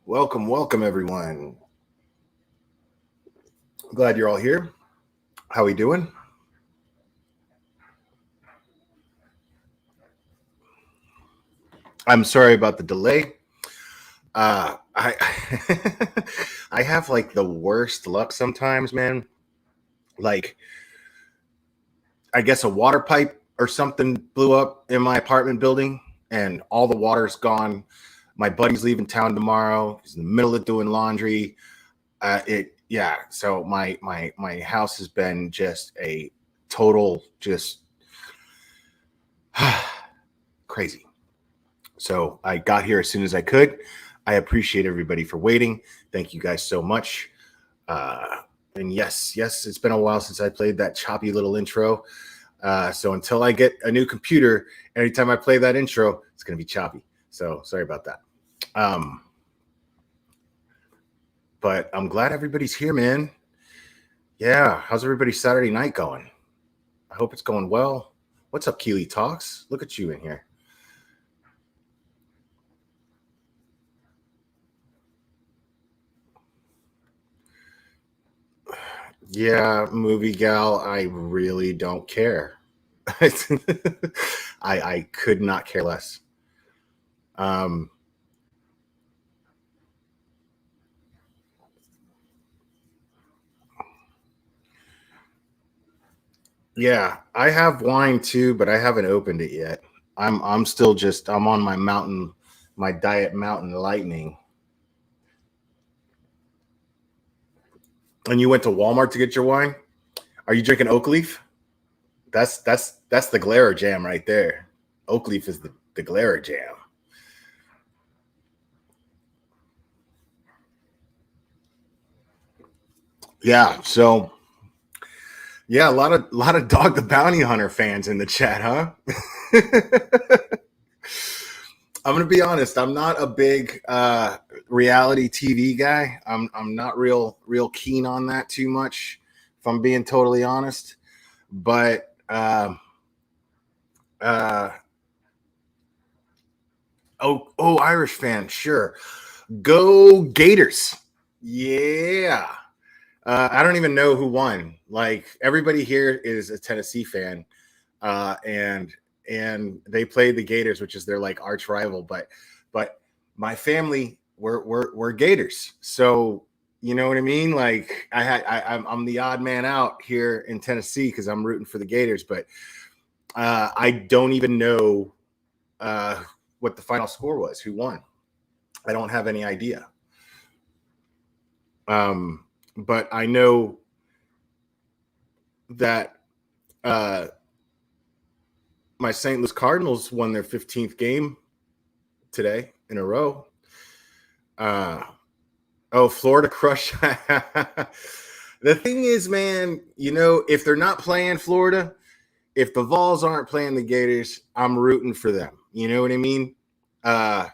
Welcome, everyone. Glad you're all here. How we doing? I'm sorry about the delay. I I have like the worst luck sometimes, man. Like I guess a water pipe or something blew up in my apartment building, and all the water's gone. My buddy's leaving town tomorrow. He's in the middle of doing laundry. Yeah. So my house has been just a total just crazy. So I got here as soon as I could. I appreciate everybody for waiting. Thank you guys so much. And yes, it's been a while since I played that choppy little intro. So until I get a new computer, anytime I play that intro, it's going to be choppy. So sorry about that. Um, but I'm glad everybody's here, man. Yeah. How's everybody's Saturday night going? I hope it's going well. What's up, Keely Talks? Look at you in here. Yeah, movie gal, I really don't care. I could not care less. Um, yeah, I have wine too, but I haven't opened it yet. I'm still just I'm on my diet mountain lightning. And you went to Walmart to get your wine? Are you drinking oak leaf? That's the Glare jam right there. Oak leaf is the Glare jam. Yeah, so yeah, a lot of Dog the Bounty Hunter fans in the chat, huh? I'm gonna be honest. I'm not a big reality TV guy. I'm not real keen on that too much. If I'm being totally honest, but uh, Irish fan, sure. Go Gators. Yeah. I don't even know who won. Like everybody here is a Tennessee fan, and they played the Gators, which is their like arch rival. But my family were Gators, so you know what I mean. Like I'm the odd man out here in Tennessee because I'm rooting for the Gators, but I don't even know uh, what the final score was. Who won? I don't have any idea. But I know that uh, my St. Louis Cardinals won their 15th game today in a row. Uh, oh, Florida crush. The thing is, man, if they're not playing Florida, if the Vols aren't playing the Gators, I'm rooting for them. You know what I mean? Uh,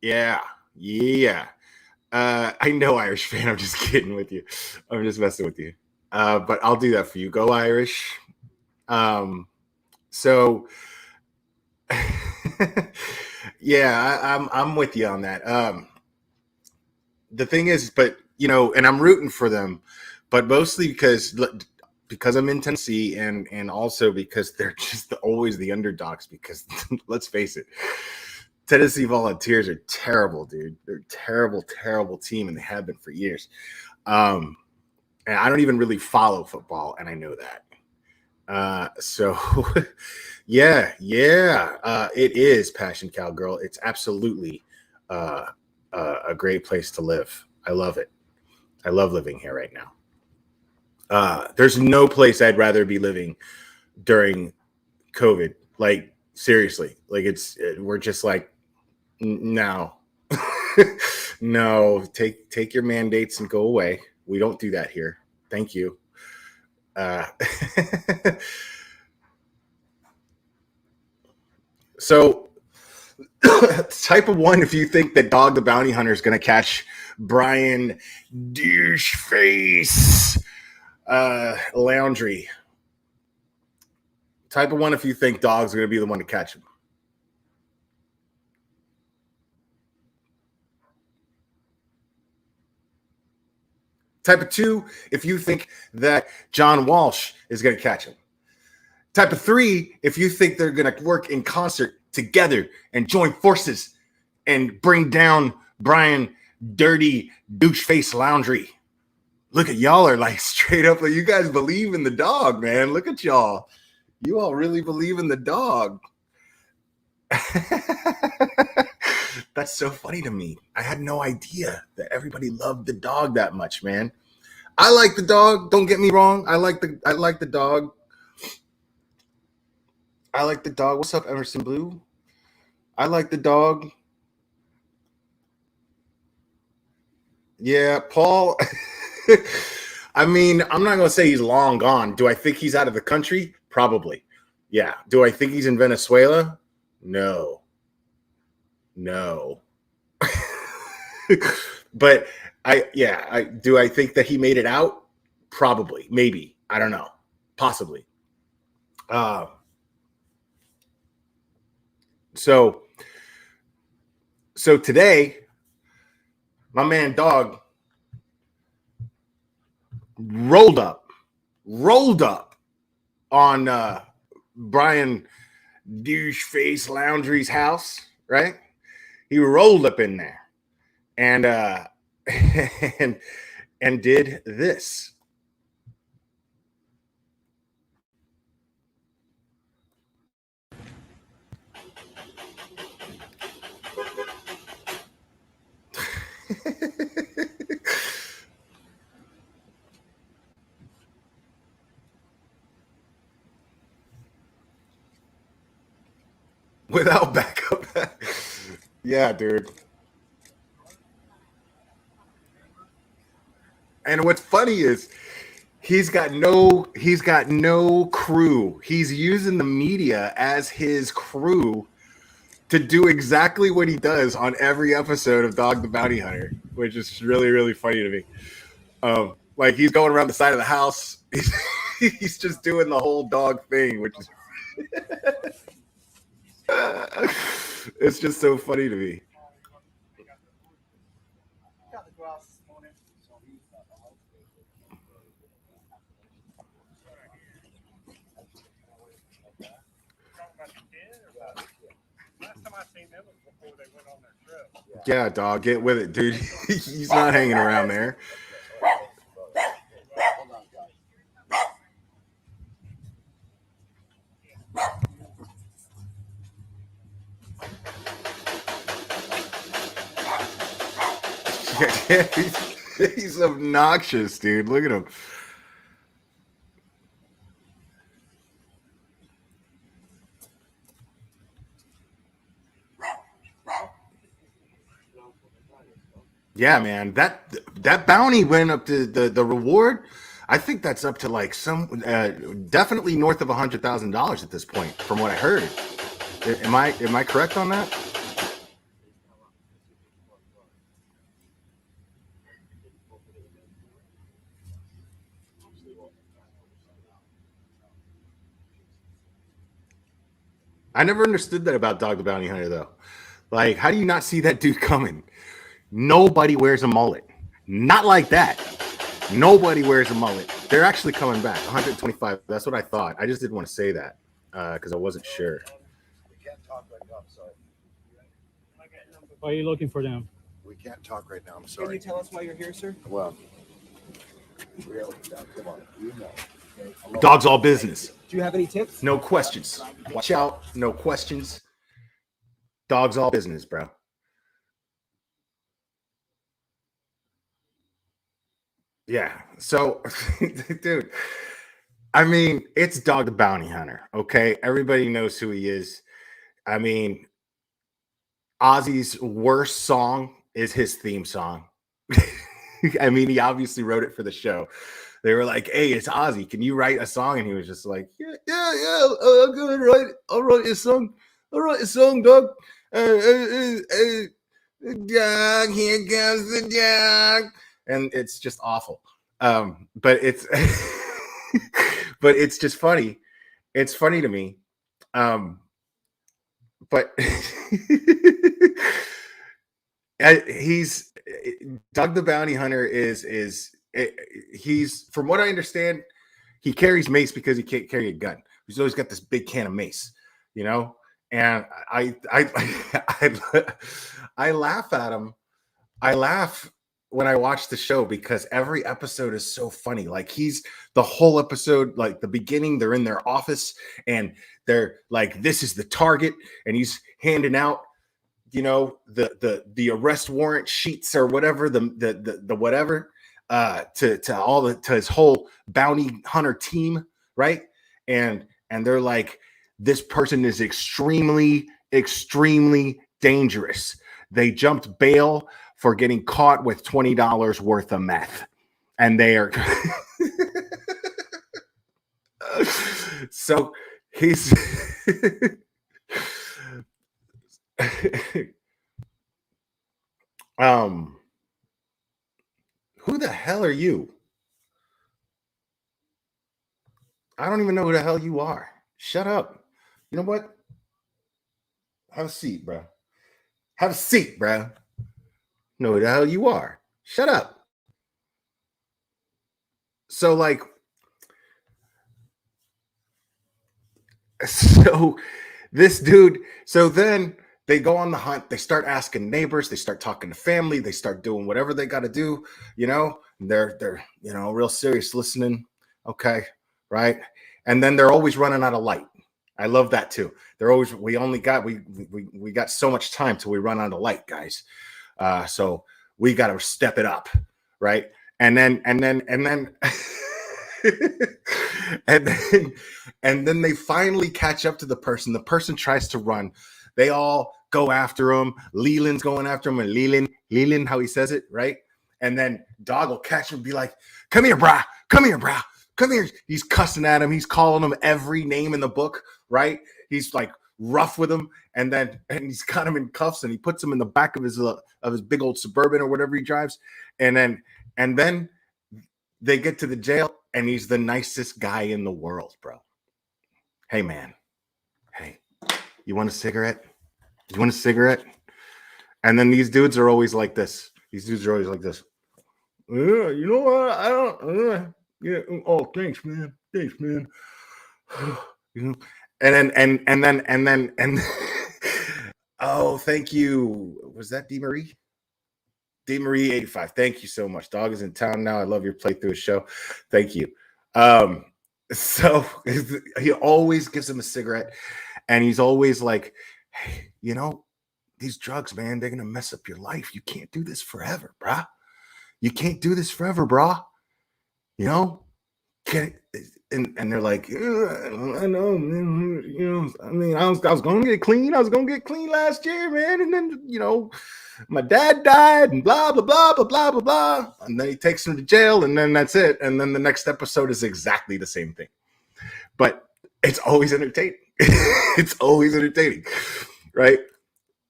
yeah, yeah. I know Irish fan. I'm just kidding with you. I'm just messing with you. But I'll do that for you. Go Irish. Um, so yeah, I'm with you on that. The thing is, but and I'm rooting for them, but mostly because I'm in Tennessee, and also because they're just always the underdogs. Because let's face it, Tennessee Volunteers are terrible, dude. They're a terrible, terrible team, and they have been for years. Um, and I don't even really follow football, and I know that. So yeah, it is Passion Cowgirl. It's absolutely uh, a great place to live. I love it. I love living here right now. There's no place I'd rather be living during COVID. Like seriously, like we're just like no, no. Take your mandates and go away. We don't do that here. Thank you. Uh, so type of one if you think that Dog the Bounty Hunter is going to catch Brian Doucheface Laundrie. Type of one if you think Dog's going to be the one to catch him. Type of 2, if you think that John Walsh is going to catch him. Type of 3, if you think they're going to work in concert together and join forces and bring down Brian Dirty Douche Face Laundrie. Look at y'all are like straight up, like you guys believe in the dog, man. Look at y'all. You all really believe in the dog. That's so funny to me. I had no idea that everybody loved the dog that much, man. I like the dog. Don't get me wrong. I like the dog. I like the dog. What's up, Emerson Blue? I like the dog. Yeah, Paul. I mean, I'm not going to say he's long gone. Do I think he's out of the country? Probably. Yeah. Do I think he's in Venezuela? No. But do I think that he made it out? Probably. Maybe. I don't know. Possibly. So today, my man Dog rolled up on Brian Douche Face Laundrie's house, right? He rolled up in there and and did this. Without backup. Yeah, dude. And what's funny is he's got no crew. He's using the media as his crew to do exactly what he does on every episode of Dog the Bounty Hunter, which is really, really funny to me. Like he's going around the side of the house. He's just doing the whole dog thing, which is it's just so funny to me. Yeah, dog, get with it, dude. He's not hanging around there. He's obnoxious, dude. Look at him. Yeah, man. That bounty went up to the reward. I think that's up to like some definitely north of $100,000 at this point, from what I heard. Am I correct on that? I never understood that about Dog the Bounty Hunter, though. Like, how do you not see that dude coming? Nobody wears a mullet. Not like that. Nobody wears a mullet. They're actually coming back. 125. That's what I thought. I just didn't want to say that because I wasn't sure. We can't talk right now. I'm sorry. Why are you looking for them? We can't talk right now. I'm sorry. Can you tell us why you're here, sir? Well, really, come on. You know. Okay? Dog's all business. Do you have any tips? No questions. Watch out. No questions. Dog's all business, bro. Yeah. So, dude, I mean, it's Dog the Bounty Hunter. Okay. Everybody knows who he is. I mean, Ozzy's worst song is his theme song. I mean, he obviously wrote it for the show. They were like, "Hey, it's Ozzy. Can you write a song?" And he was just like, "Yeah. I'm gonna write it. I'll write a song. I'll write a song, dog. Dog, here comes the dog." And it's just awful. But it's but it's just funny. It's funny to me. But he's Doug the Bounty Hunter is he's, from what I understand, he carries mace because he can't carry a gun. He's always got this big can of mace, you know. And I laugh at him. I laugh when I watch the show because every episode is so funny. Like he's the whole episode, like the beginning, they're in their office and they're like, "This is the target," and he's handing out, you know, the arrest warrant sheets or whatever, the whatever, to his whole bounty hunter team, right? And they're like, "This person is extremely dangerous. They jumped bail for getting caught with $20 worth of meth, and they are." So he's who the hell are you? I don't even know who the hell you are. Shut up. You know what? Have a seat, bro. Have a seat, bro. Know who the hell you are. Shut up. So, like, so this dude, so then they go on the hunt. They start asking neighbors. They start talking to family. They start doing whatever they got to do. You know, they're you know, real serious listening. Okay, right. And then they're always running out of light. I love that too. They're always, we got so much time till we run out of light, guys. So we got to step it up, right? And then and then and then they finally catch up to the person. The person tries to run. They all go after him. Leland's going after him, and Leland, how he says it, right? And then Dog will catch him and be like, "Come here, brah. Come here, brah. Come here." He's cussing at him. He's calling him every name in the book, right? He's like rough with him, and he's got him in cuffs, and he puts him in the back of his big old Suburban or whatever he drives, and then they get to the jail, and he's the nicest guy in the world, bro. Hey, man. Hey, you want a cigarette? You want a cigarette? And then these dudes are always like this. These dudes are always like this. You know what? I don't. Yeah. Oh, thanks, man. Thanks, man. You know. And then. Oh, thank you. Was that DeMarie? DeMarie 85. Thank you so much. Dog is in town now. I love your playthrough show. Thank you. So he always gives him a cigarette, and he's always like, "Hey, you know, these drugs, man, they're gonna mess up your life. You can't do this forever, brah. You can't do this forever, brah. You know, can." And they're like, "I know, man. You know, I mean, I was gonna get clean. I was gonna get clean last year, man. And then, you know, my dad died, and blah blah blah blah blah blah blah." And then he takes him to jail, and then that's it. And then the next episode is exactly the same thing, but it's always entertaining. It's always entertaining, right?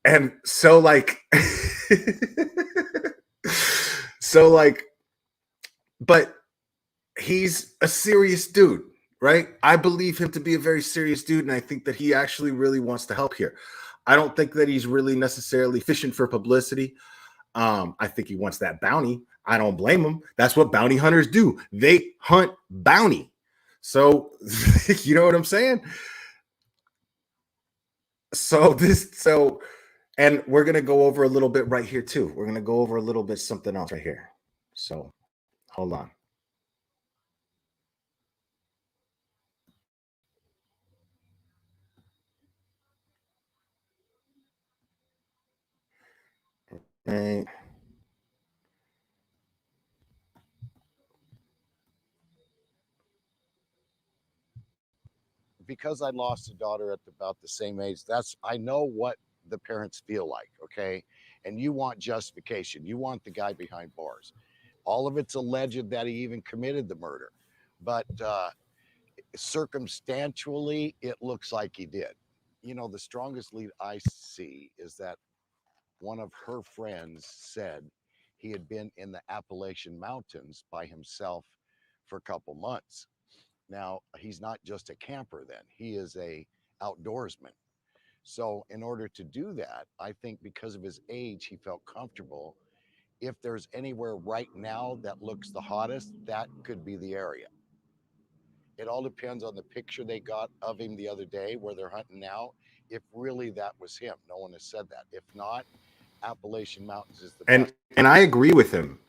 And so, like, but he's a serious dude, right? I believe him to be a very serious dude, and I think that he actually really wants to help here. I don't think that he's really necessarily fishing for publicity. I think he wants that bounty. I don't blame him. That's what bounty hunters do. They hunt bounty. So, you know what I'm saying? And we're going to go over a little bit right here too. We're going to go over a little bit something else right here. So, hold on. Right. Because I lost a daughter at about the same age, I know what the parents feel like, okay? And you want justification. You want the guy behind bars. All of it's alleged that he even committed the murder, but circumstantially, it looks like he did. You know, the strongest lead I see is that one of her friends said he had been in the Appalachian Mountains by himself for a couple months. Now, he's not just a camper then, he is a outdoorsman. So in order to do that, I think because of his age, he felt comfortable if there's anywhere right now that looks the hottest, that could be the area. It all depends on the picture they got of him the other day where they're hunting now. If really that was him, no one has said that. If not, Appalachian Mountains is the best. And I agree with him.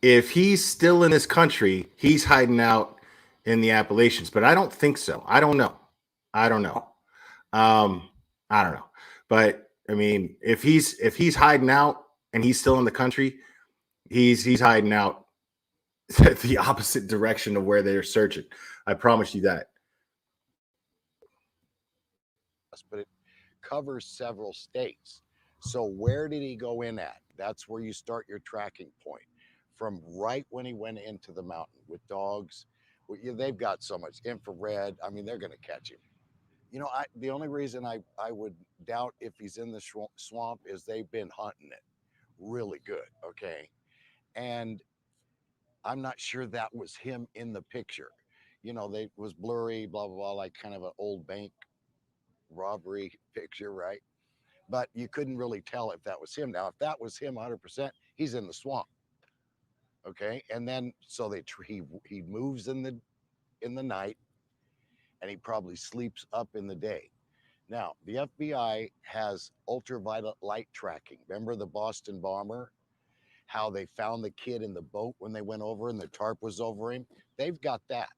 If he's still in this country, he's hiding out in the Appalachians, but I don't think so. I don't know. I don't know. I don't know. But I mean, if he's hiding out and he's still in the country, he's hiding out the opposite direction of where they're searching. I promise you that. But it covers several states. So where did he go in at? That's where you start your tracking point. From right when he went into the mountain with dogs. They've got so much infrared. I mean, they're going to catch him. You know, the only reason I would doubt if he's in the swamp is they've been hunting it really good, okay? And I'm not sure that was him in the picture. You know, they was blurry, blah, blah, blah, like kind of an old bank robbery picture, right? But you couldn't really tell if that was him. Now, if that was him 100%, he's in the swamp, okay? And then, so he moves in the night, and he probably sleeps up in the day. Now, the FBI has ultraviolet light tracking. Remember the Boston bomber? How they found the kid in the boat when they went over and the tarp was over him? They've got that.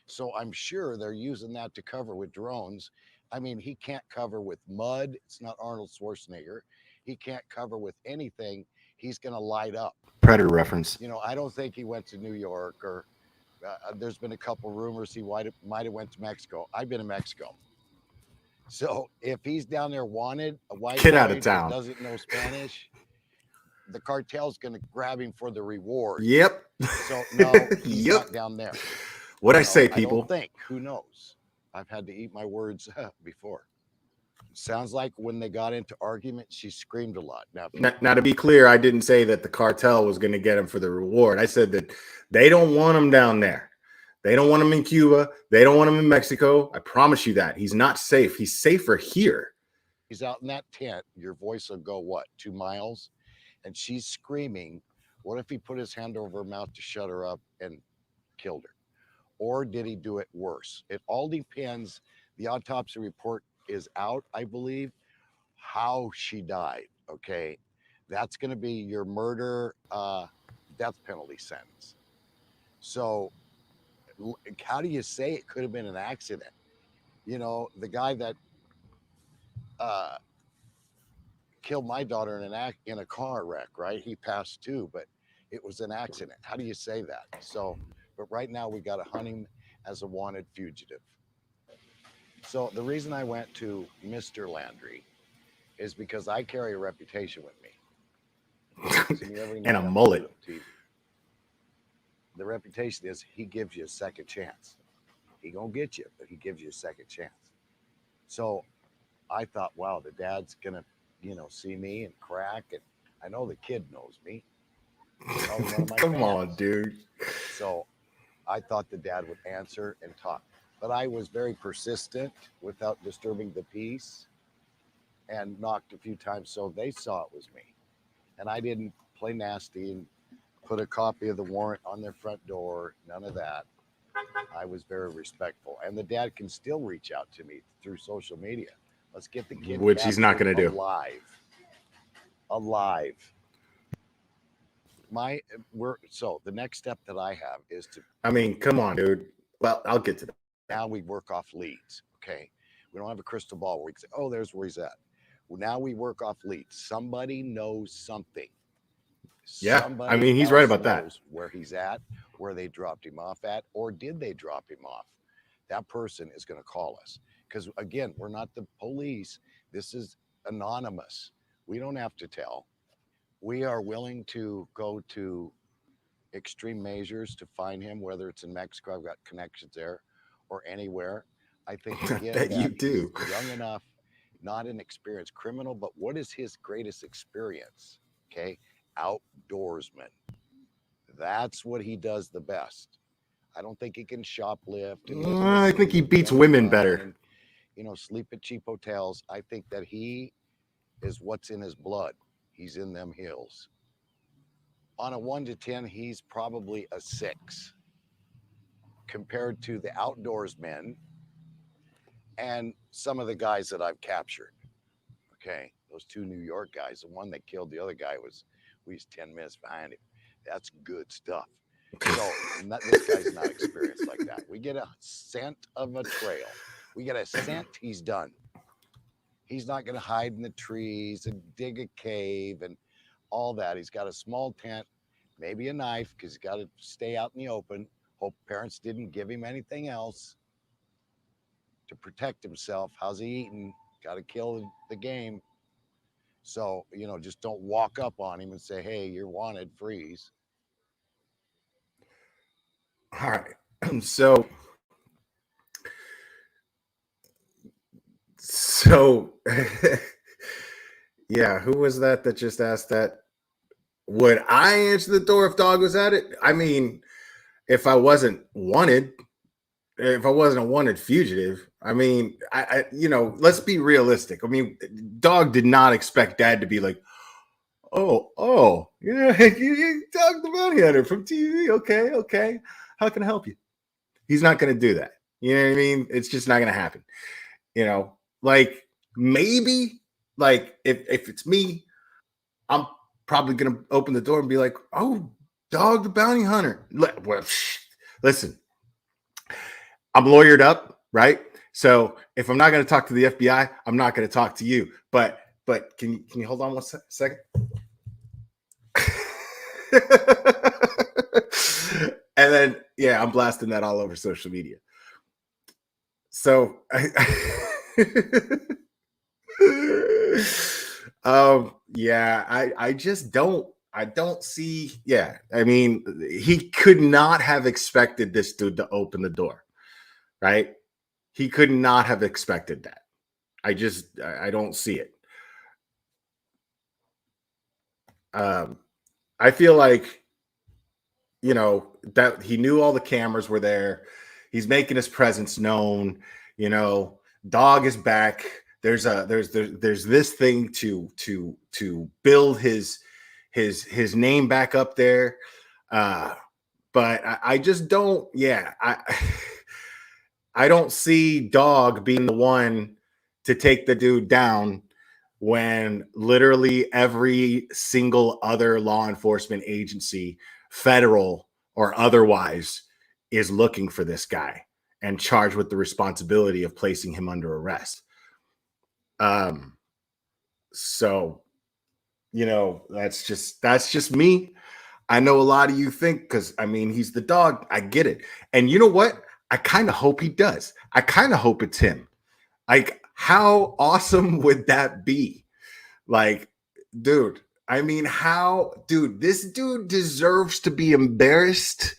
So I'm sure they're using that to cover with drones. I mean, he can't cover with mud. It's not Arnold Schwarzenegger. He can't cover with anything. He's going to light up. Predator reference. You know, I don't think he went to New York or there's been a couple rumors he might have went to Mexico. I've been to Mexico. So if he's down there wanted, a white Get out boy of town. that doesn't know Spanish, the cartel's going to grab him for the reward. Yep. So no, he's not down there. What I say, I people. don't think. Who knows? I've had to eat my words before. Sounds like when they got into argument, she screamed a lot. Now, to be clear, I didn't say that the cartel was going to get him for the reward. I said that they don't want him down there. They don't want him in Cuba. They don't want him in Mexico. I promise you that. He's not safe. He's safer here. He's out in that tent. Your voice will go, what, 2 miles? And she's screaming. What if he put his hand over her mouth to shut her up and killed her? Or did he do it worse? It all depends. The autopsy report is out, I believe, how she died, okay? That's going to be your murder, death penalty sentence. So how do you say it could have been an accident? You know, the guy that killed my daughter in a car wreck, right? He passed too, but it was an accident. How do you say that? So, but right now we got to hunt him as a wanted fugitive. So the reason I went to Mr. Laundrie is because I carry a reputation with me. And a mullet. The reputation is he gives you a second chance. He gonna get you, but he gives you a second chance. So I thought, wow, the dad's gonna, see me and crack, and I know the kid knows me. Come on, dude. So I thought the dad would answer and talk, but I was very persistent without disturbing the peace and knocked a few times so they saw it was me. And I didn't play nasty and put a copy of the warrant on their front door, none of that. I was very respectful. And the dad can still reach out to me through social media. Let's get the kid, which he's not going to do, alive. So the next step that I have is to, I mean, come on, dude. Well, I'll get to that. Now we work off leads. Okay. We don't have a crystal ball where we can say, oh, there's where he's at. Well, now we work off leads. Somebody knows something. Yeah. I mean, he's right about that. Where he's at, where they dropped him off at, or did they drop him off? That person is going to call us. Because again, we're not the police. This is anonymous. We don't have to tell. We are willing to go to extreme measures to find him, whether it's in Mexico, I've got connections there, or anywhere. I think again, that you do. He's young enough, not an experienced criminal, but what is his greatest experience? Okay, outdoorsman. That's what he does the best. I don't think he can shoplift. I think he beats women better. Sleep at cheap hotels. I think that he is what's in his blood. He's in them hills. On a 1 to 10, he's probably a 6 compared to the outdoors men and some of the guys that I've captured. Okay, those 2 New York guys, the one that killed the other guy we was 10 minutes behind him. That's good stuff. So this guy's not experienced like that. We get a scent of a trail. We get a scent, he's done. He's not going to hide in the trees and dig a cave and all that. He's got a small tent, maybe a knife, because he's got to stay out in the open. Hope parents didn't give him anything else to protect himself. How's he eating? Got to kill the game. So, just don't walk up on him and say, hey, you're wanted, freeze. All right. So yeah, who was that just asked that? Would I answer the door if dog was at it? I mean, if I wasn't wanted, if I wasn't a wanted fugitive, I mean, I let's be realistic. I mean, dog did not expect dad to be like, oh, yeah, Dog the Bounty Hunter from TV. Okay. How can I help you? He's not going to do that. You know what I mean? It's just not going to happen. Like maybe, like if it's me, I'm probably going to open the door and be like, oh, Dog the Bounty Hunter. Listen, I'm lawyered up, right? So if I'm not going to talk to the FBI, I'm not going to talk to you. But can you hold on one second? And then, yeah, I'm blasting that all over social media. So, yeah, I just don't see. Yeah, I mean, he could not have expected this dude to open the door, right? He could not have expected that. I don't see it. I feel like, that he knew all the cameras were there. He's making his presence known. Dog is back. There's this thing to build his name back up there. But I just don't. Yeah, I don't see Dog being the one to take the dude down when literally every single other law enforcement agency, federal or otherwise, is looking for this guy and charged with the responsibility of placing him under arrest. So, that's just me. I know a lot of you think, because I mean, he's the dog. I get it. And you know what? I kind of hope he does. I kind of hope it's him. Like, how awesome would that be? Like, dude, I mean, this dude deserves to be embarrassed.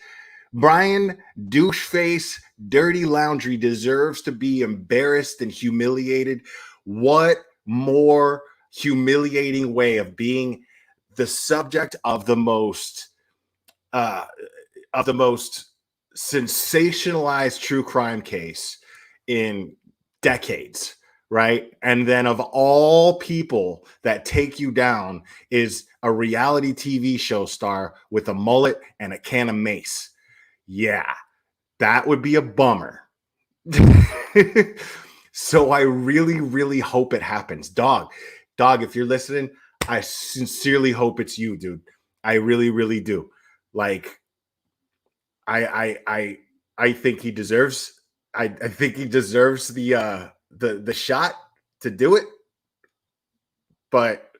Brian Doucheface Dirty Laundrie deserves to be embarrassed and humiliated. What more humiliating way of being the subject of the most sensationalized true crime case in decades, right? And then of all people that take you down is a reality TV show star with a mullet and a can of mace. Yeah, that would be a bummer. So I really, really hope it happens. Dog, if you're listening, I sincerely hope it's you, dude. I really, really do. Like, I think he deserves. I think he deserves the shot to do it. But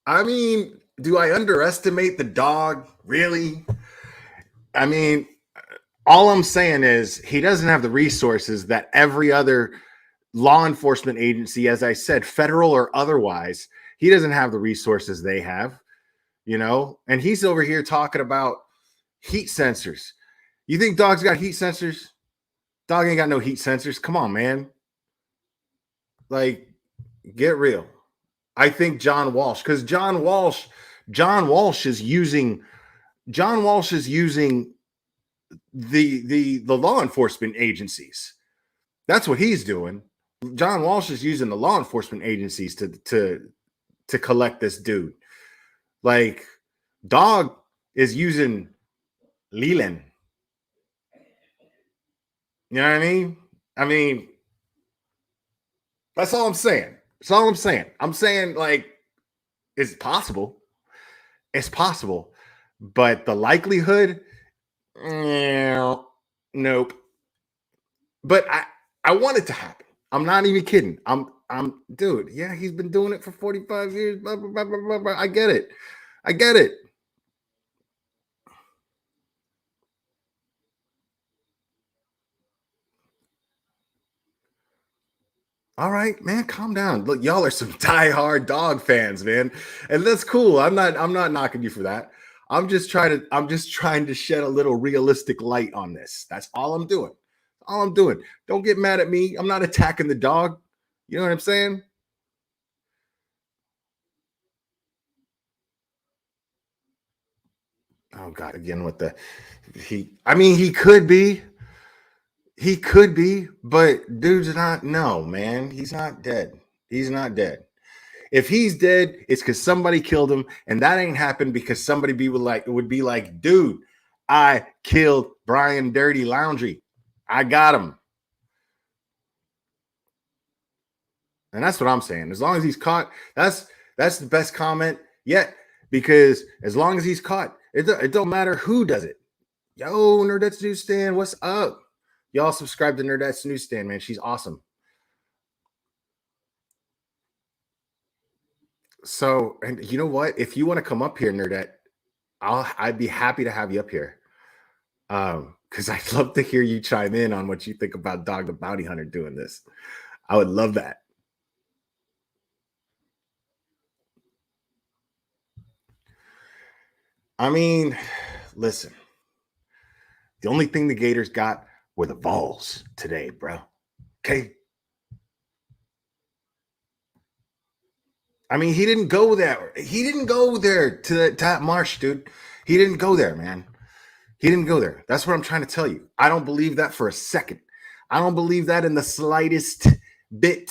I mean, do I underestimate the dog? Really? I mean, all I'm saying is he doesn't have the resources that every other law enforcement agency, as I said, federal or otherwise, he doesn't have the resources they have, and he's over here talking about heat sensors. You think dog's got heat sensors? Dog ain't got no heat sensors. Come on, man. Like, get real. I think John Walsh, because John Walsh is using the law enforcement agencies. That's what he's doing. John Walsh is using the law enforcement agencies to collect this dude. Like, Dog is using Leland. You know what I mean? I mean, that's all I'm saying. That's all I'm saying. I'm saying, like, it's possible. It's possible. But the likelihood, nope. But I want it to happen. I'm not even kidding. Dude, yeah, he's been doing it for 45 years. Blah, blah, blah, blah, blah. I get it. I get it. All right, man, calm down. Look, y'all are some diehard dog fans, man. And that's cool. I'm not knocking you for that. I'm just trying to shed a little realistic light on this. That's all I'm doing. All I'm doing. Don't get mad at me. I'm not attacking the dog. You know what I'm saying? Oh God, again with the he could be. He could be, but dude's not. No, man, he's not dead. He's not dead. If he's dead, it's because somebody killed him, and that ain't happened because somebody would be like, dude, I killed Brian Dirty Laundrie. I got him. And that's what I'm saying. As long as he's caught, that's the best comment yet. Because as long as he's caught, it don't matter who does it. Yo, Nerdettes Newsstand, what's up? Y'all subscribe to Nerdettes Newsstand, man. She's awesome. So, and you know what? If you want to come up here, Nerdette, I'd be happy to have you up here. Because I'd love to hear you chime in on what you think about Dog the Bounty Hunter doing this. I would love that. I mean, listen. The only thing the Gators got were the balls today, bro. Okay. I mean, he didn't go there. He didn't go there to that marsh, dude. He didn't go there, man. He didn't go there. That's what I'm trying to tell you. I don't believe that for a second. I don't believe that in the slightest bit.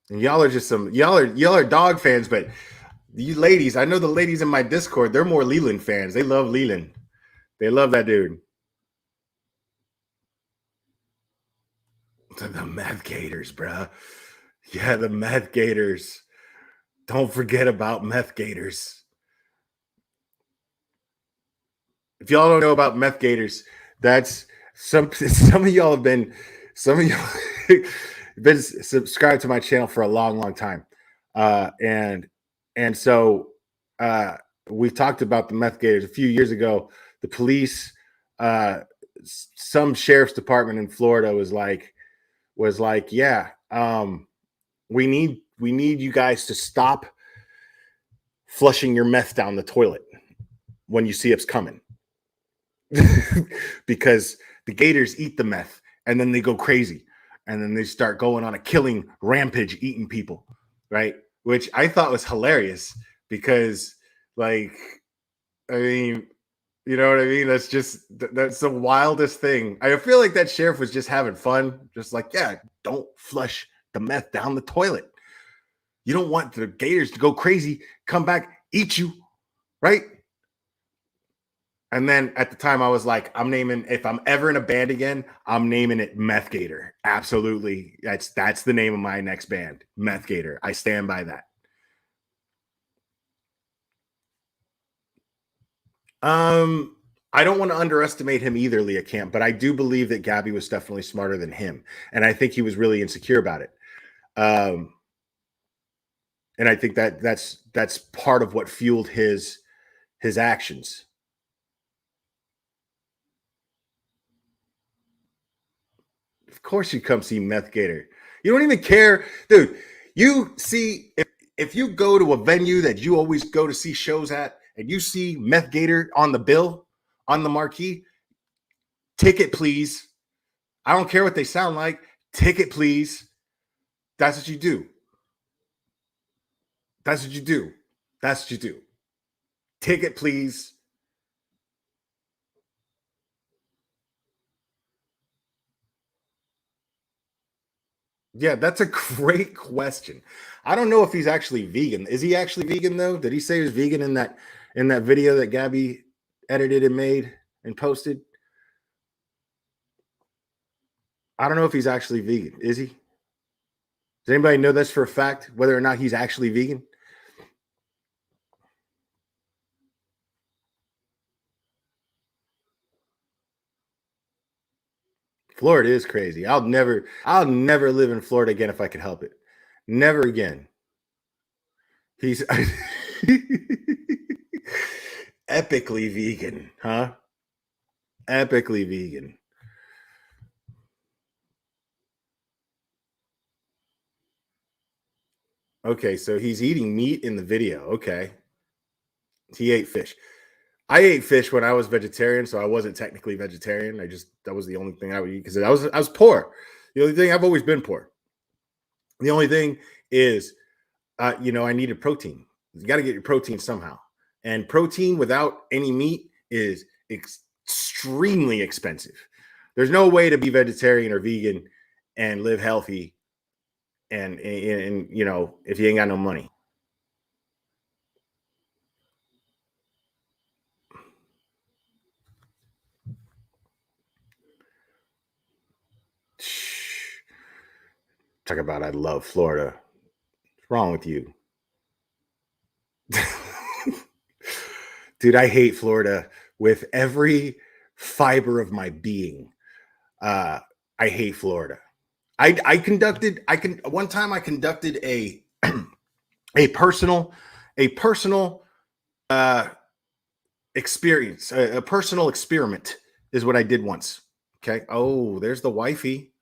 And y'all are dog fans, but you ladies, I know the ladies in my Discord, they're more Leland fans. They love Leland. They love that dude. The Meth Gators, bro. Yeah, the Meth Gators. Don't forget about Meth Gators. If y'all don't know about Meth Gators, that's some of y'all have been been subscribed to my channel for a long, long time. And so we talked about the Meth Gators a few years ago. The police, some sheriff's department in Florida was like, yeah, we need you guys to stop flushing your meth down the toilet when you see us coming. Because the gators eat the meth and then they go crazy and then they start going on a killing rampage eating people, right? Which I thought was hilarious because, like, I mean, you know what I mean? That's the wildest thing. I feel like that sheriff was just having fun, just like, yeah, don't flush the meth down the toilet. You don't want the gators to go crazy, come back, eat you, right? And then at the time, I was like, if I'm ever in a band again, I'm naming it Meth Gator. Absolutely. That's the name of my next band, Meth Gator. I stand by that. I don't want to underestimate him either, Leah Camp, but I do believe that Gabby was definitely smarter than him. And I think he was really insecure about it. And I think that's part of what fueled his actions. Of course you come see Meth Gator. You don't even care, dude. You see, if you go to a venue that you always go to see shows at and you see Meth Gator on the bill, on the marquee, ticket please. I don't care what they sound like. Ticket please. That's what you do. That's what you do. That's what you do. Ticket please. Yeah, that's a great question. I don't know if he's actually vegan. Is he actually vegan though? Did he say he was vegan in that video that Gabby edited and made and posted? I don't know if he's actually vegan. Is he? Does anybody know this for a fact, whether or not he's actually vegan? Florida is crazy. I'll never live in Florida again if I could help it. Never again. He's epically vegan, huh? Epically vegan. Okay, so he's eating meat in the video. Okay. He ate fish. I ate fish when I was vegetarian, so I wasn't technically vegetarian. That was the only thing I would eat because I was poor. The only thing I've always been poor. The only thing is, I needed protein. You got to get your protein somehow, and protein without any meat is extremely expensive. There's no way to be vegetarian or vegan and live healthy, and if you ain't got no money. Talk about I love Florida. What's wrong with you? Dude, I hate Florida with every fiber of my being. I hate Florida. One time I conducted a a personal experience, a personal experiment is what I did once. Okay. Oh, there's the wifey.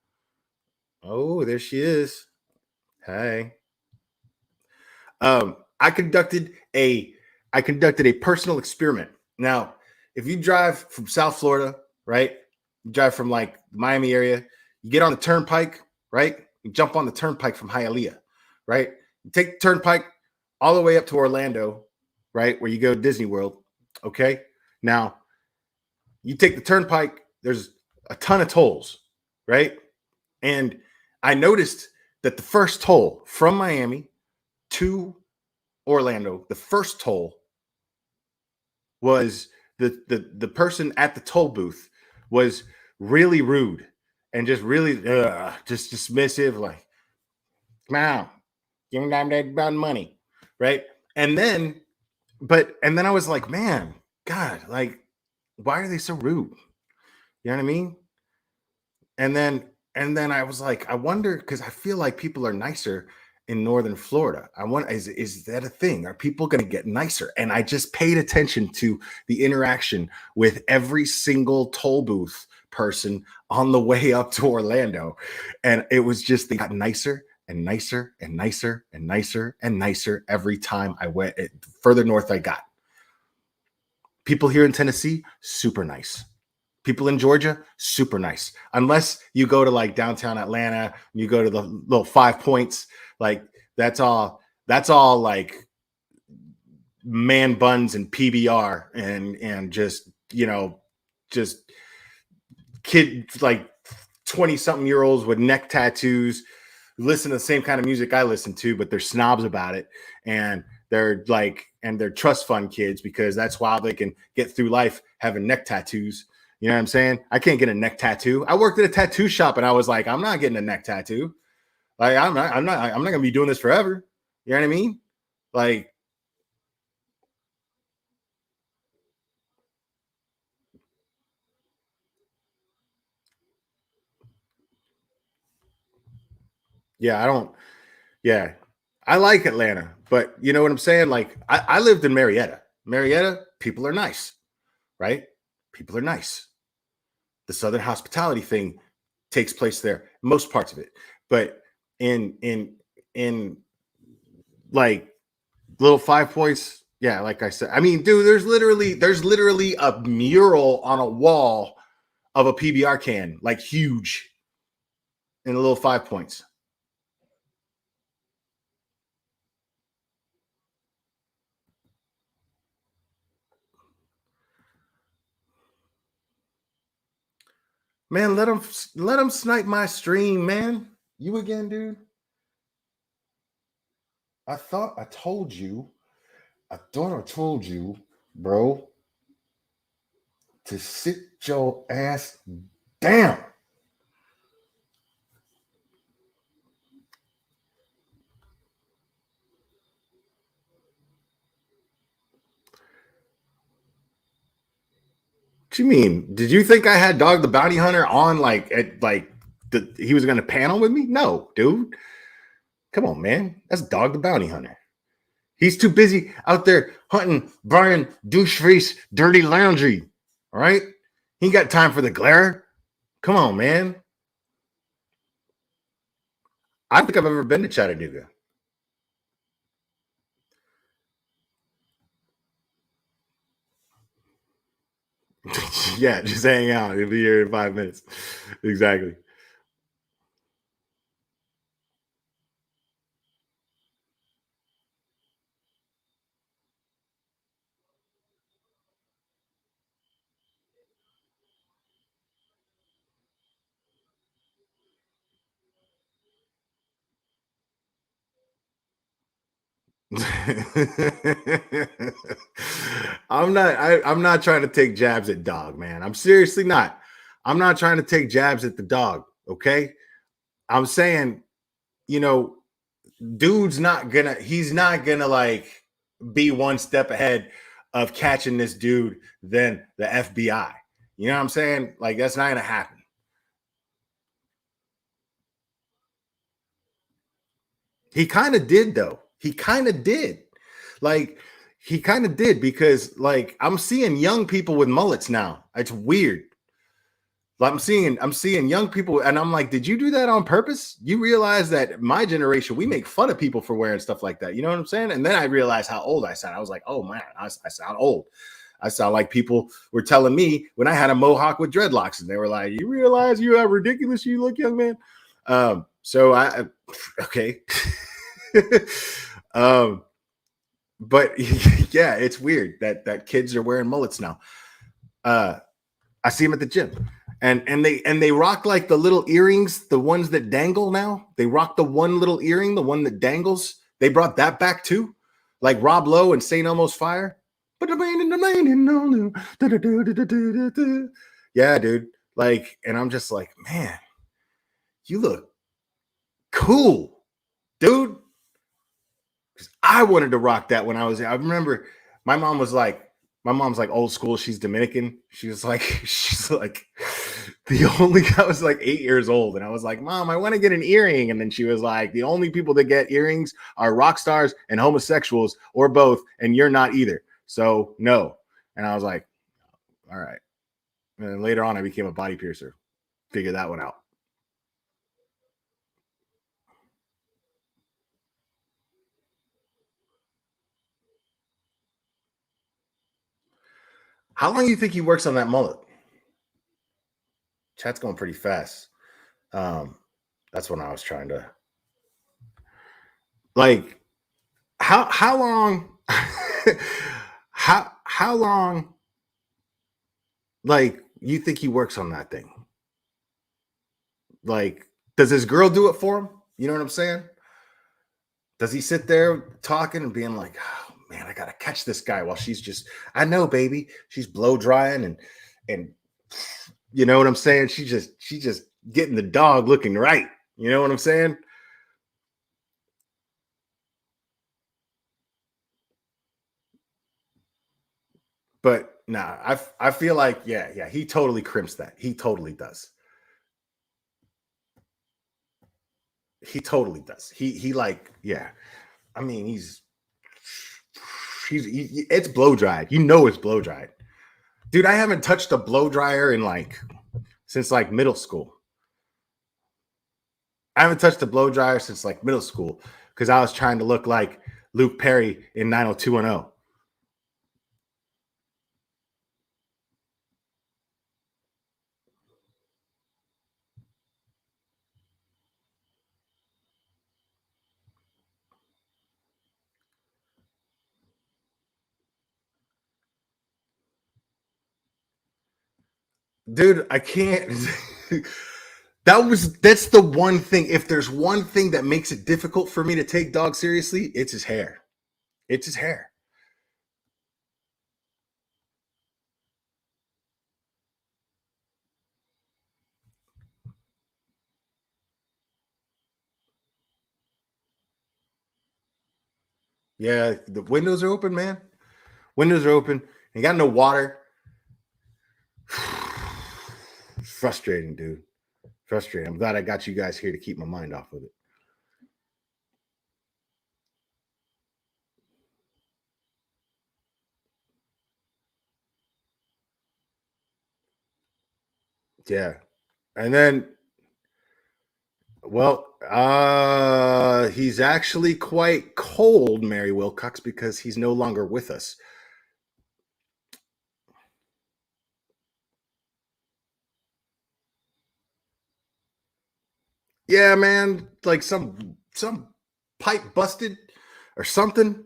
Oh, there she is. Hey. I conducted a personal experiment. Now, if you drive from South Florida, right? You drive from like the Miami area, you get on the turnpike, right? You jump on the turnpike from Hialeah, right? You take the turnpike all the way up to Orlando, right? Where you go to Disney World. Okay. Now, you take the turnpike, there's a ton of tolls, right? And I noticed that the first toll from Miami to Orlando, the first toll was the person at the toll booth was really rude and just really just dismissive, like, "Wow, give me that about money," right? And then, and then I was like, man, God, like, why are they so rude? You know what I mean? And then I was like, I wonder, because I feel like people are nicer in northern Florida. I want is that a thing? Are people going to get nicer? And I just paid attention to the interaction with every single toll booth person on the way up to Orlando. And it was just they got nicer and nicer and nicer and nicer and nicer every time I went further north I got. People here in Tennessee, super nice. People in Georgia, super nice. Unless you go to like downtown Atlanta, you go to the little 5 Points, like that's all like man buns and PBR and just just kids like 20 something year olds with neck tattoos listen to the same kind of music I listen to, but they're snobs about it. And they're trust fund kids because that's why they can get through life having neck tattoos. You know what I'm saying? I can't get a neck tattoo. I worked at a tattoo shop and I was like, I'm not getting a neck tattoo. Like, I'm not gonna be doing this forever. You know what I mean? Like, yeah, yeah. I like Atlanta, but you know what I'm saying? Like, I lived in Marietta. Marietta, people are nice, right? People are nice. The Southern hospitality thing takes place there, most parts of it. But in like little 5 Points, yeah, like I said, I mean, dude, there's literally a mural on a wall of a PBR can, like huge, in a little 5 Points. Man, let them snipe my stream, man. You again, dude? I thought I told you. I thought I told you, bro, to sit your ass down. What you mean? Did you think I had Dog the Bounty Hunter on he was gonna panel with me? No, dude. Come on, man. That's Dog the Bounty Hunter. He's too busy out there hunting Brian Doucheface Dirty Laundrie. All right? He ain't got time for the glare. Come on, man. I don't think I've ever been to Chattanooga. Yeah, just hang out. He'll be here in 5 minutes. Exactly. I'm not trying to take jabs at Dog, man. I'm seriously not. I'm not trying to take jabs at the dog, okay? I'm saying, you know, he's not gonna like be one step ahead of catching this dude than the FBI. You know what I'm saying? Like, that's not gonna happen. He kind of did, though. He kind of did. Like, he kind of did, because like I'm seeing young people with mullets now. It's weird. Like, I'm seeing young people, and I'm like, did you do that on purpose? You realize that my generation, we make fun of people for wearing stuff like that. You know what I'm saying? And then I realized how old I sound. I was like, oh man, I sound old. I sound like people were telling me when I had a mohawk with dreadlocks, and they were like, you realize you how ridiculous you look, young man. So I okay. um, but yeah, it's weird that kids are wearing mullets now. I see them at the gym, and they rock like the little earrings, the ones that dangle now. They rock the one little earring, the one that dangles. They brought that back too, like Rob Lowe and St. Elmo's Fire. Yeah, dude. Like, and I'm just like, man, you look cool, dude. Because I wanted to rock that when I was. I remember my mom was like, my mom's like old school. She's Dominican. She's like the only. I was like 8 years old, and I was like, Mom, I want to get an earring. And then she was like, the only people that get earrings are rock stars and homosexuals, or both, and you're not either. So no. And I was like, all right. And then later on, I became a body piercer. Figure that one out. How long do you think he works on that mullet? Chat's going pretty fast. Um, that's when I was trying to like how long how long like you think he works on that thing? Like, does his girl do it for him? You know what I'm saying? Does he sit there talking and being like, oh man, I gotta catch this guy while she's just, I know, baby, she's blow drying and you know what I'm saying? She just getting the dog looking right. You know what I'm saying? But nah, I feel like yeah, he totally crimps that. He totally does. He totally does. He like yeah. I mean, it's blow dried. You know it's blow dried. Dude, I haven't touched a blow dryer in like since like middle school. I haven't touched a blow dryer since like middle school because I was trying to look like Luke Perry in 90210. Dude, I can't. That's the one thing. If there's one thing that makes it difficult for me to take dog seriously, it's his hair. It's his hair. Yeah, the windows are open, man. Windows are open. You got no water. It's frustrating, dude. Frustrating. I'm glad I got you guys here to keep my mind off of it. Yeah. And then, well, he's actually quite cold, Mary Wilcox, because he's no longer with us. Yeah, man, like some pipe busted or something.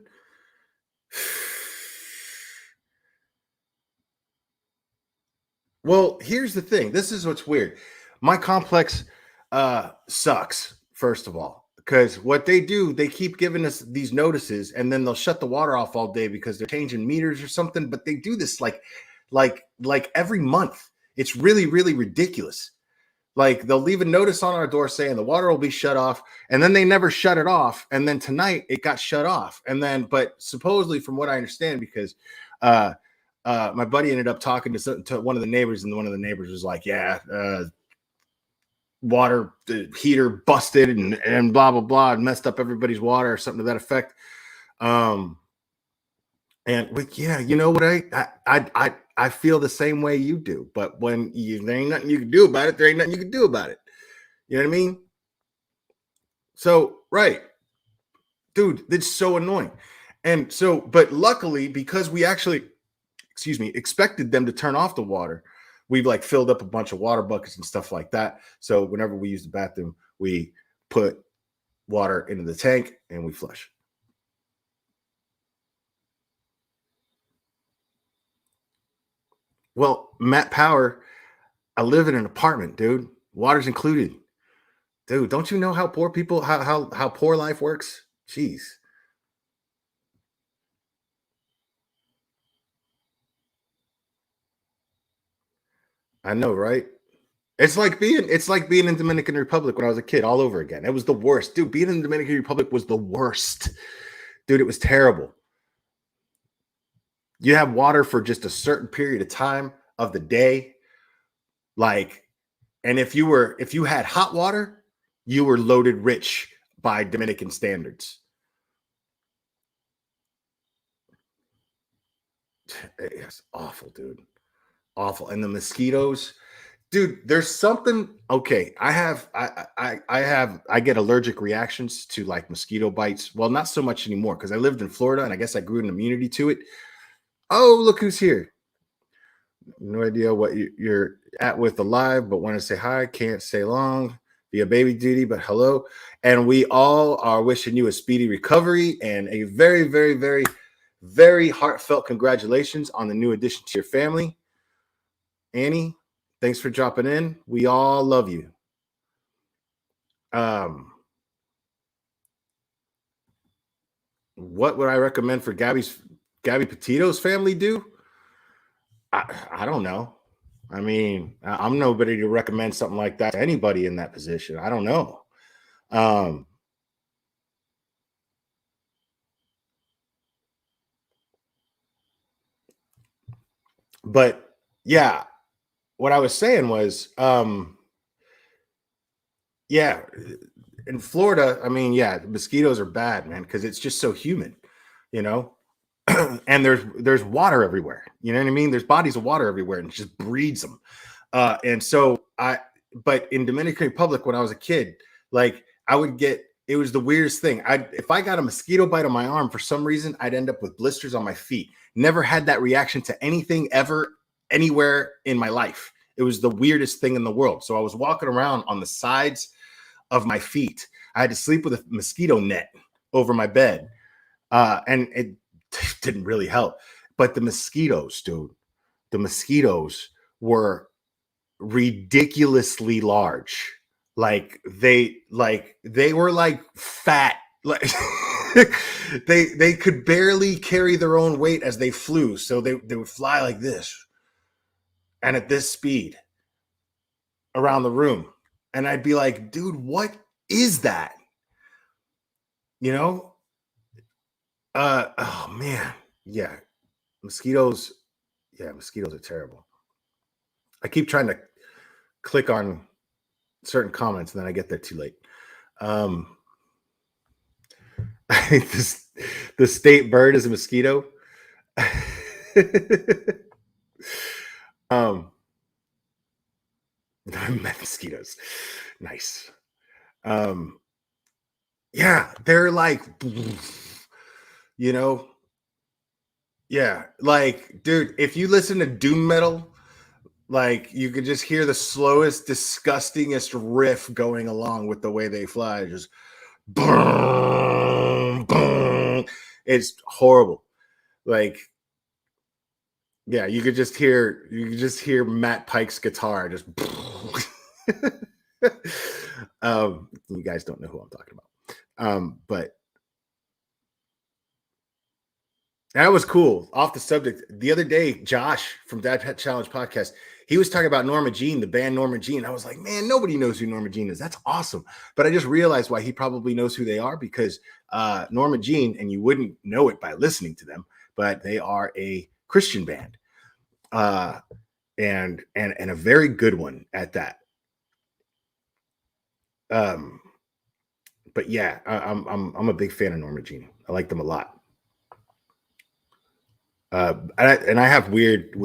Well, here's the thing. This is what's weird. My complex sucks, first of all, because what they do, they keep giving us these notices and then they'll shut the water off all day because they're changing meters or something. But they do this like every month. It's really, really ridiculous. Like they'll leave a notice on our door saying the water will be shut off, and then they never shut it off. And then tonight it got shut off. And then, but supposedly, from what I understand, because my buddy ended up talking to one of the neighbors, and one of the neighbors was like, "Yeah, water the heater busted and blah blah blah, and messed up everybody's water or something to that effect." And yeah, you know what I feel the same way you do, but when there ain't nothing you can do about it, there ain't nothing you can do about it. You know what I mean? So, right, dude, that's so annoying. And so, but luckily, because we actually, expected them to turn off the water, we've like filled up a bunch of water buckets and stuff like that. So whenever we use the bathroom, we put water into the tank and we flush. Well, Matt Power, I live in an apartment, dude. Water's included. Dude, don't you know how poor people how poor life works? Jeez. I know, right? It's like being in Dominican Republic when I was a kid all over again. It was the worst. Dude, being in the Dominican Republic was the worst. Dude, it was terrible. You have water for just a certain period of time of the day. Like, and if you had hot water, you were loaded rich by Dominican standards. It's awful, dude. Awful. And the mosquitoes, dude, there's something. Okay, I get allergic reactions to like mosquito bites. Well, not so much anymore because I lived in Florida and I guess I grew an immunity to it. Oh, look who's here. No idea what you're at with the live, but want to say hi. Can't stay long via baby duty, but hello. And we all are wishing you a speedy recovery and a very, very, very, very heartfelt congratulations on the new addition to your family. Annie, thanks for dropping in. We all love you. What would I recommend for Gabby Petito's family do? I don't know. I mean, I'm nobody to recommend something like that to anybody in that position. I don't know. But yeah, what I was saying was, yeah, in Florida, I mean, yeah, mosquitoes are bad, man, because it's just so humid, you know. And there's water everywhere. You know what I mean? There's bodies of water everywhere, and it just breeds them. And so but in Dominican Republic, when I was a kid, like I would get, it was the weirdest thing. If I got a mosquito bite on my arm for some reason, I'd end up with blisters on my feet. Never had that reaction to anything ever, anywhere in my life. It was the weirdest thing in the world. So I was walking around on the sides of my feet. I had to sleep with a mosquito net over my bed. And it didn't really help. But the mosquitoes, dude, the mosquitoes were ridiculously large. Like they were like fat, like they could barely carry their own weight as they flew, so they would fly like this and at this speed around the room, and I'd be like, dude, what is that? You know? Oh man, yeah, mosquitoes. Yeah, mosquitoes are terrible. I keep trying to click on certain comments, and then I get there too late. I think the state bird is a mosquito. Mosquitoes, nice. Yeah, they're like, you know, yeah, like, dude, if you listen to doom metal, like, you could just hear the slowest, disgustingest riff going along with the way they fly, just boom, boom. It's horrible. Like, yeah, you could just hear Matt Pike's guitar just. You guys don't know who I'm talking about, but that was cool. Off the subject, the other day, Josh from Dad Pet Challenge podcast, he was talking about Norma Jean, the band Norma Jean. I was like, man, nobody knows who Norma Jean is. That's awesome. But I just realized why he probably knows who they are, because Norma Jean, and you wouldn't know it by listening to them, but they are a Christian band, and a very good one at that. But yeah, I'm a big fan of Norma Jean. I like them a lot. And I have weird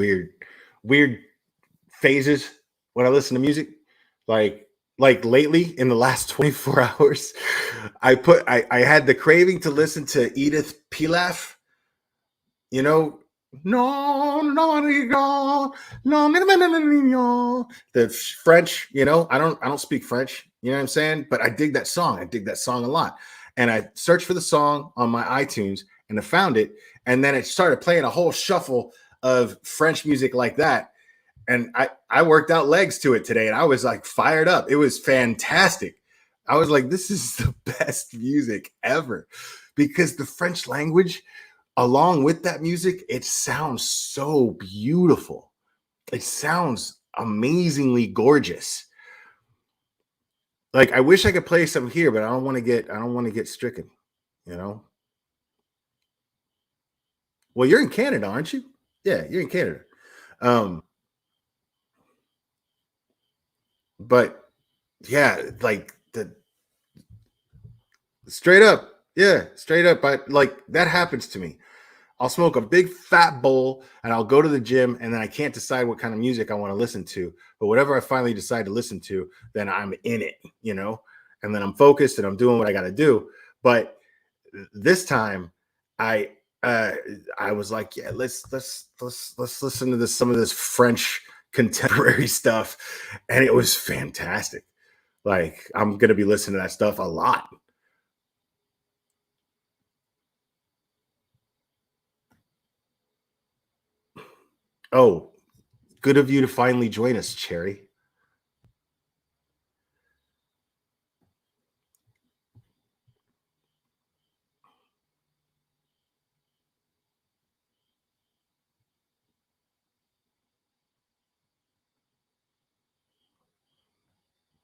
phases when I listen to music. Like lately, in the last 24 hours, I had the craving to listen to Edith Piaf. You know, the French. You know, I don't speak French. You know what I'm saying? But I dig that song. I dig that song a lot. And I searched for the song on my iTunes, and I found it. And then it started playing a whole shuffle of French music like that. And I worked out legs to it today, and I was like fired up. It was fantastic. I was like, this is the best music ever, because the French language, along with that music, it sounds so beautiful. It sounds amazingly gorgeous. Like, I wish I could play some here, but I don't want to get stricken, you know? Well, you're in Canada, aren't you? Yeah, you're in Canada. But yeah, like the straight up, yeah, straight up. But like, that happens to me. I'll smoke a big fat bowl and I'll go to the gym, and then I can't decide what kind of music I want to listen to. But whatever I finally decide to listen to, then I'm in it, you know, and then I'm focused and I'm doing what I got to do. But this time, I I was like, yeah, let's listen to some of this French contemporary stuff, and it was fantastic. Like, I'm gonna be listening to that stuff a lot. Oh, good of you to finally join us, Cherry.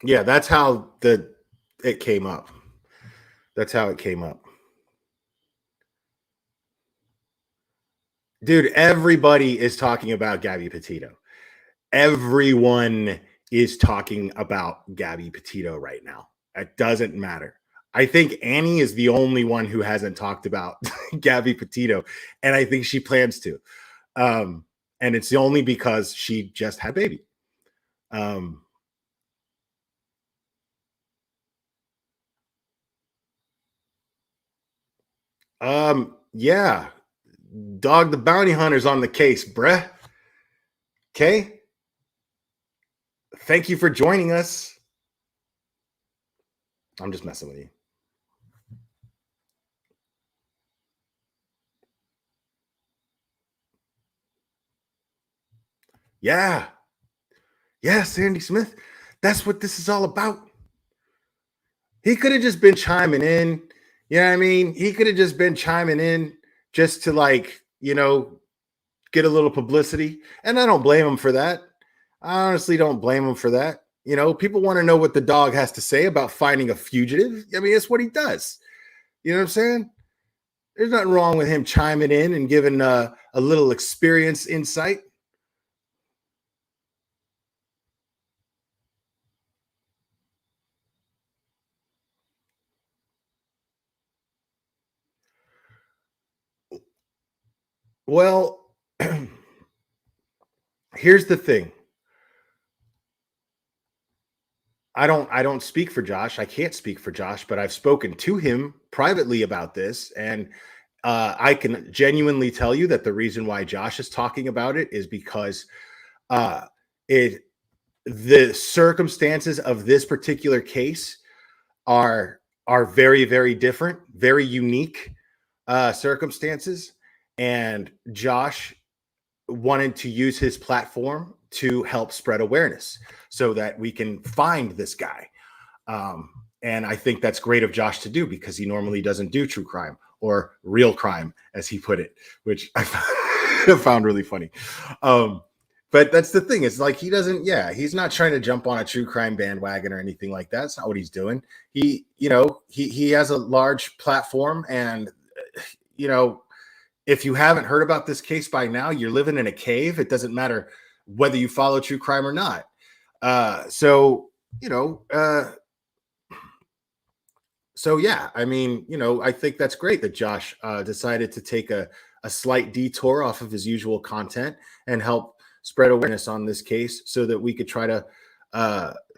Yeah, that's how it came up. That's how it came up. Dude, everybody is talking about Gabby Petito. Everyone is talking about Gabby Petito right now. It doesn't matter. I think Annie is the only one who hasn't talked about Gabby Petito, and I think she plans to. And it's only because she just had a baby. Yeah. Dog the Bounty Hunter's on the case, bruh. Okay. Thank you for joining us. I'm just messing with you. Yeah. Yeah, Sandy Smith. That's what this is all about. He could have just been chiming in. You know what I mean? He could have just been chiming in just to, like, get a little publicity. And I don't blame him for that. I honestly don't blame him for that. People want to know what the dog has to say about finding a fugitive. I mean, it's what he does. You know what I'm saying? There's nothing wrong with him chiming in and giving a little experience insight. Well, here's the thing. I don't speak for Josh. I can't speak for Josh, but I've spoken to him privately about this, and I can genuinely tell you that the reason why Josh is talking about it is because uh, the circumstances of this particular case are very, very different, very unique circumstances, and Josh wanted to use his platform to help spread awareness so that we can find this guy. And I think that's great of Josh to do, because he normally doesn't do true crime or real crime, as he put it, which I found really funny. But that's the thing. It's like he's not trying to jump on a true crime bandwagon or anything like that. That's not what he's doing. He has a large platform, and if you haven't heard about this case by now, you're living in a cave. It doesn't matter whether you follow true crime or not. So yeah, I mean, I think that's great that Josh decided to take a slight detour off of his usual content and help spread awareness on this case, so that we could try to,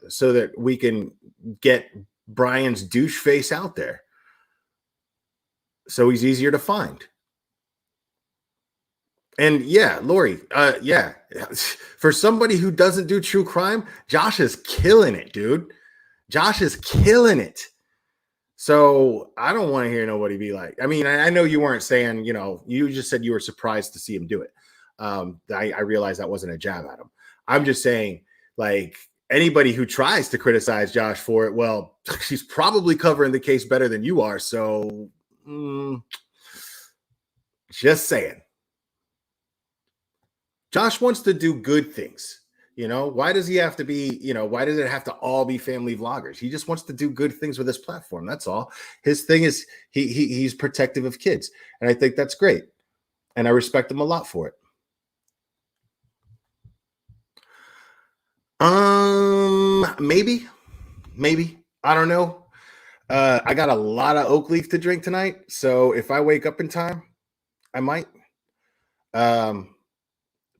so that we can get Brian's douche face out there, so he's easier to find. And yeah, Lori, yeah, for somebody who doesn't do true crime, Josh is killing it, dude. Josh is killing it. So I don't want to hear nobody be like, I mean, I know you weren't saying, you just said you were surprised to see him do it. I realize that wasn't a jab at him. I'm just saying, like, anybody who tries to criticize Josh for it, well, she's probably covering the case better than you are. So just saying. Josh wants to do good things. Why does he have to be, why does it have to all be family vloggers? He just wants to do good things with his platform. That's all. His thing is he's protective of kids. And I think that's great. And I respect him a lot for it. Maybe. I don't know. I got a lot of oak leaf to drink tonight. So if I wake up in time, I might.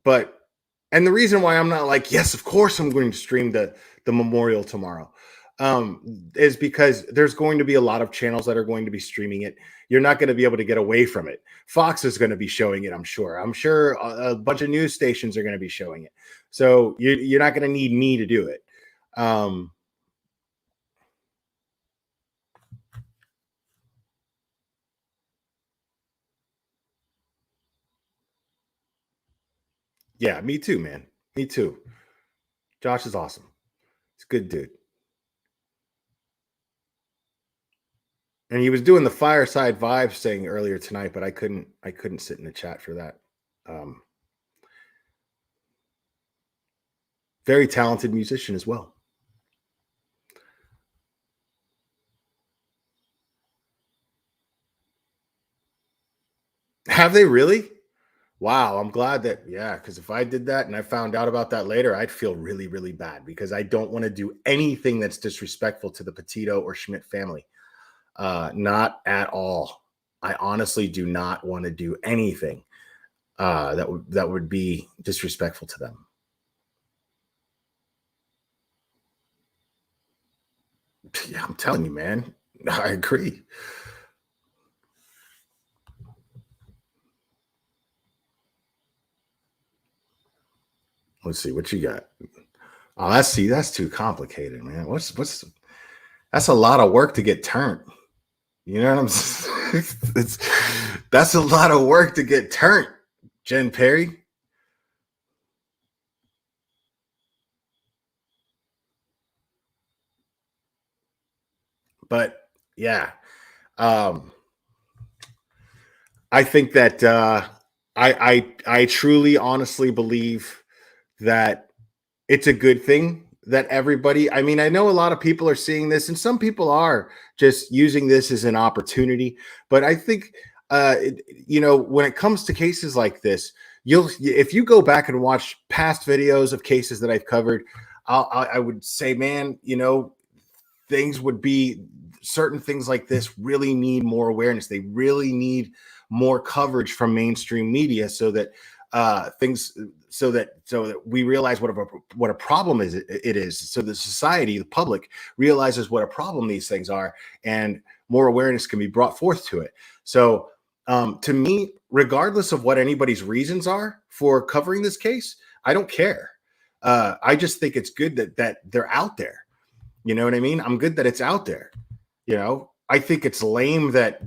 But and the reason why I'm not like, yes, of course I'm going to stream the memorial tomorrow, is because there's going to be a lot of channels that are going to be streaming it. You're not going to be able to get away from it. Fox is going to be showing it, I'm sure. I'm sure a bunch of news stations are going to be showing it. So you're not going to need me to do it. Yeah, me too, man. Me too. Josh is awesome. He's a good dude. And he was doing the fireside vibes thing earlier tonight, but I couldn't sit in the chat for that. Very talented musician as well. Have they really? Wow, I'm glad that, yeah, because if I did that and I found out about that later, I'd feel really, really bad, because I don't want to do anything that's disrespectful to the Petito or Schmidt family. Not at all. I honestly do not want to do anything that would be disrespectful to them. Yeah, I'm telling you, man. I agree. Let's see what you got. Oh, that's too complicated, man. That's a lot of work to get turned. You know what I'm saying? That's a lot of work to get turned, Jen Perry. But yeah, I think that I truly, honestly believe that it's a good thing that everybody. I mean, I know a lot of people are seeing this, and some people are just using this as an opportunity. But I think, when it comes to cases like this, if you go back and watch past videos of cases that I've covered, I would say, man, things would be certain things like this really need more awareness. They really need more coverage from mainstream media so that so that we realize what a problem it is. So the society, the public, realizes what a problem these things are, and more awareness can be brought forth to it. So to me, regardless of what anybody's reasons are for covering this case, I don't care. I just think it's good that they're out there. You know what I mean? I'm good that it's out there. I think it's lame that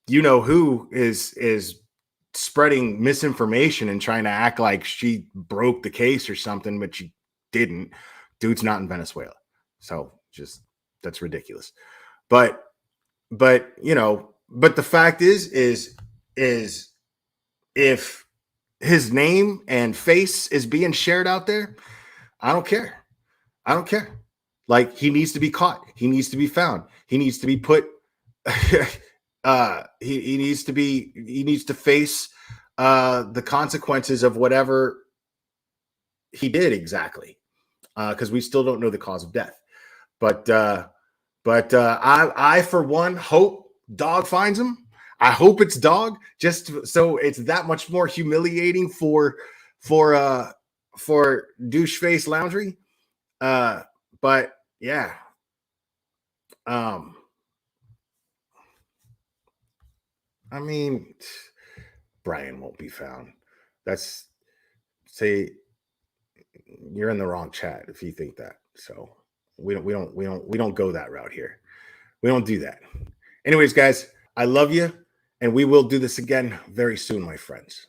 who is spreading misinformation and trying to act like she broke the case or something, but she didn't. Dude's not in Venezuela. So just, that's ridiculous. But the fact is if his name and face is being shared out there, I don't care. Like, he needs to be caught. He needs to be found. He needs to be put. He needs to face the consequences of whatever he did exactly. Because we still don't know the cause of death. But I for one hope Dog finds him. I hope it's Dog, just so it's that much more humiliating for douche face Laundrie. But yeah. I mean, Brian won't be found. You're in the wrong chat if you think that. So we don't go that route here. We don't do that. Anyways, guys, I love you, and we will do this again very soon, my friends.